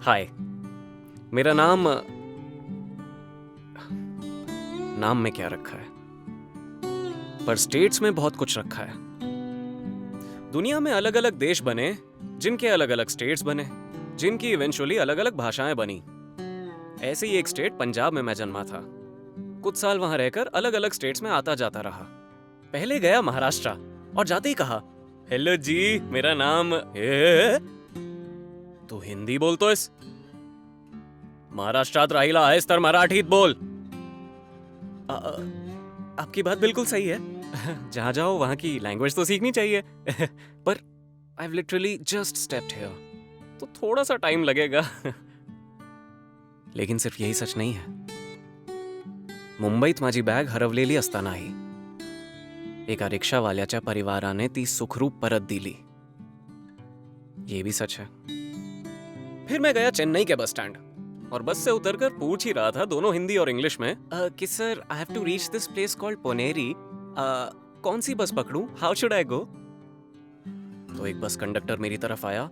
हाय, मेरा नाम में क्या रखा है, पर स्टेट्स में बहुत कुछ रखा है। दुनिया में अलग अलग देश बने, जिनके अलग अलग स्टेट्स बने, जिनकी इवेंचुअली अलग अलग भाषाएं बनी। ऐसे ही एक स्टेट पंजाब में मैं जन्मा था। कुछ साल वहां रहकर अलग अलग स्टेट्स में आता जाता रहा। पहले गया महाराष्ट्र और जाते ही कहा, हेलो जी, मेरा नाम तू हिंदी बोलतो इस महाराष्ट्रात राहिला आहेस तर मराठीत बोल। आपकी बात बिल्कुल सही है। जहां जाओ वहां की लैंग्वेज तो सीखनी चाहिए। पर I literally just stepped here, तो थोड़ा सा टाइम लगेगा। लेकिन सिर्फ यही सच नहीं है। मुंबईत माझी बॅग हरवलेली असतानाही एका रिक्षावाल्याच्या परिवाराने ती सुखरूप परत दिली। ये भी सच है। फिर मैं गया चेन्नई के बस स्टैंड और बस से उतरकर पूछ ही रहा था दोनों हिंदी और इंग्लिश में कि sir, I have to reach this place called Ponneri, कौन सी बस पकड़ूं, हाउ शुड आई गो? तो एक बस कंडक्टर मेरी तरफ आया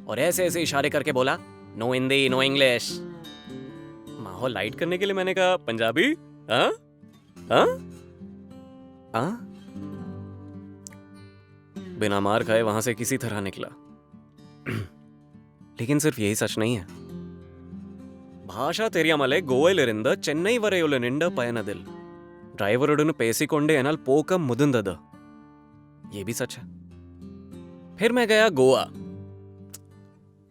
और ऐसे ऐसे इशारे करके बोला, नो हिंदी नो इंग्लिश। माहौल लाइट करने के लिए मैंने कहा, पंजाबी? हाँ हाँ हाँ। बिना मार खाए वहां से किसी तरह निकला। लेकिन सिर्फ यही सच नहीं है। ഭാഷ തെരിയാമലെ ഗോവയിലിരുന്ന് ചെന്നൈ വരെയുള്ള നീണ്ട പയനത്തിൽ ഡ്രൈവറോടൊന്ന് പേസിക്കൊണ്ടേ എന്നാൽ പോക്കം മുതിർന്നത്। ये भी सच है। फिर मैं गया गोवा।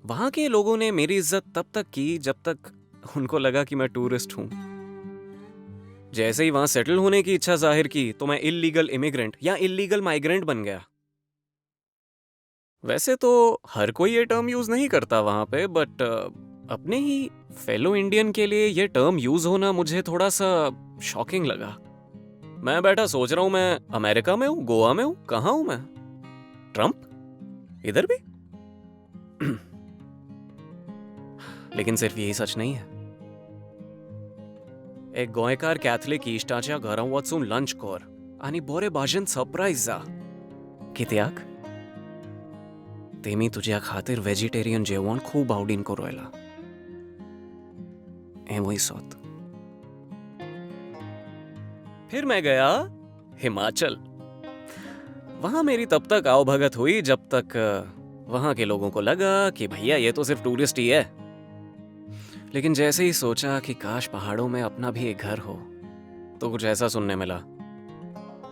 वहां के लोगों ने मेरी इज्जत तब तक की जब तक उनको लगा कि मैं टूरिस्ट हूं। जैसे ही वहां सेटल होने की इच्छा जाहिर की तो मैं इल्लीगल इमिग्रेंट या इल्लीगल माइग्रेंट बन गया। वैसे तो हर कोई ये टर्म यूज नहीं करता वहां पे, बट अपने ही फेलो इंडियन के लिए ये टर्म यूज होना मुझे थोड़ा सा शॉकिंग लगा। मैं बैठा सोच रहा हूं, मैं अमेरिका में हूं, गोवा में हूं, कहां हूं मैं? ट्रंप? इधर भी? लेकिन सिर्फ यही सच नहीं है। एक गोयकार कॅथलिक इश्टाच्या घरा वचून लंच कर आणि बरे भाशेन सरप्राईज जा। कित्याक? ते मी तुझ्या खातीर वेजिटेरियन जेवण खूब आवडीन करूयला। वही सोत। फिर मैं गया हिमाचल। वहां मेरी तब तक आवभगत हुई जब तक वहां के लोगों को लगा कि भैया ये तो सिर्फ टूरिस्ट ही है। लेकिन जैसे ही सोचा कि काश पहाड़ों में अपना भी एक घर हो, तो कुछ ऐसा सुनने मिला,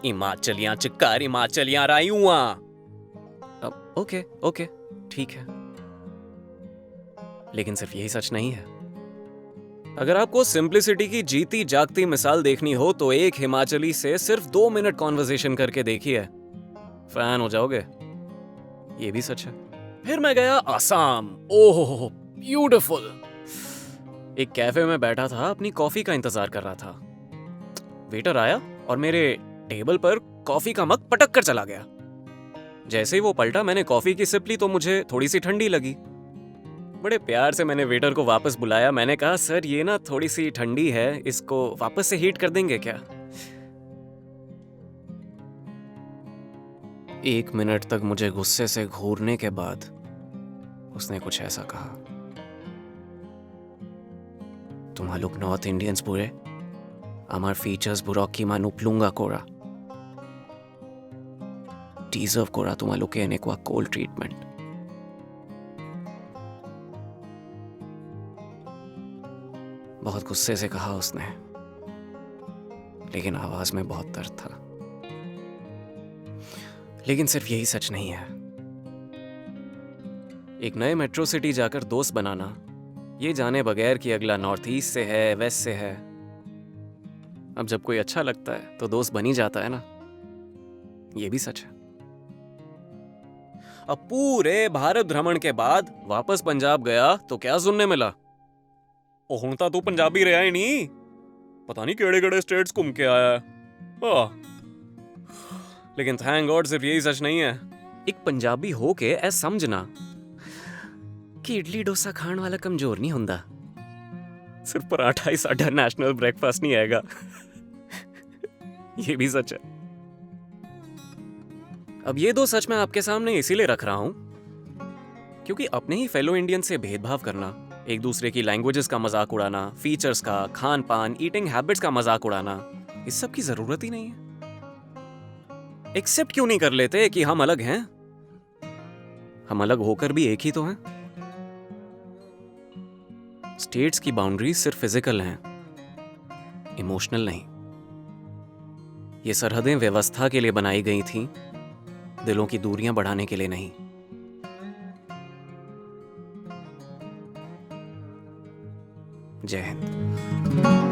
हिमाचलियां चिक्कार हिमाचलियां रायूआ। अब ओके ओके ठीक है। लेकिन सिर्फ यही सच नहीं है। अगर आपको सिंप्लिसिटी की जीती जागती मिसाल देखनी हो तो एक हिमाचली से सिर्फ 2 मिनट कॉन्वर्सेशन करके देखिए, फैन हो जाओगे। ये भी सच है। फिर मैं गया आसाम। Oh beautiful. एक कैफे में बैठा था, अपनी कॉफी का इंतजार कर रहा था। वेटर आया और मेरे टेबल पर कॉफी का मग पटक कर चला गया। जैसे ही वो पलटा, मैंने कॉफी की सिप ली तो मुझे थोड़ी सी ठंडी लगी। बड़े प्यार से मैंने वेटर को वापस बुलाया। मैंने कहा, सर ये ना थोड़ी सी ठंडी है, इसको वापस से हीट कर देंगे क्या? 1 मिनट तक मुझे गुस्से से घूरने के बाद उसने कुछ ऐसा कहा, तुम्हा लोग नॉर्थ इंडियंस बुरे, আমার ফিচার্স বুরকি মানু প্লুঙ্গা করা ডিজার্ভ করা তোমালোকে এনেকুৱা কোল্ড ট্রিটমেंट। बहुत गुस्से से कहा उसने, लेकिन आवाज में बहुत दर्द था। लेकिन सिर्फ यही सच नहीं है। एक नए मेट्रो सिटी जाकर दोस्त बनाना, ये जाने बगैर कि अगला नॉर्थ ईस्ट से है, वेस्ट से है। अब जब कोई अच्छा लगता है तो दोस्त बन ही जाता है ना। ये भी सच है। अब पूरे भारत भ्रमण के बाद वापस पंजाब गया तो क्या सुनने मिला, ਹੁਣ ਤਾਂ ਤੂੰ ਪੰਜਾਬੀ ਰਿਹਾ ਹੀ ਨਹੀਂ, ਪਤਾ ਨਹੀਂ ਕਿਹੜੇ ਕਿਹੜੇ स्टेट्स घूम के आया है। लेकिन थैंक गॉड सिर्फ यही सच नहीं है। एक पंजाबी हो के ऐ समझना कि इडली डोसा खाण वाला कमजोर नहीं हुंदा, सिर्फ पराठा ही साडा नेशनल ब्रेकफास्ट नहीं आएगा। ये भी सच है। अब ये 2 सच मैं आपके सामने इसीलिए रख रहा हूं क्योंकि अपने ही फेलो इंडियन से भेदभाव करना, एक दूसरे की लैंग्वेजेस का मजाक उड़ाना, फीचर्स का, खान पान, ईटिंग हैबिट्स का मजाक उड़ाना, इस सब की जरूरत ही नहीं है। एक्सेप्ट क्यों नहीं कर लेते कि हम अलग हैं? हम अलग होकर भी एक ही तो हैं। स्टेट्स की बाउंड्रीज सिर्फ फिजिकल हैं, इमोशनल नहीं। ये सरहदें व्यवस्था के लिए बनाई गई थीं, दिलों की दूरियां बढ़ाने के लिए नहीं। जय हिंद।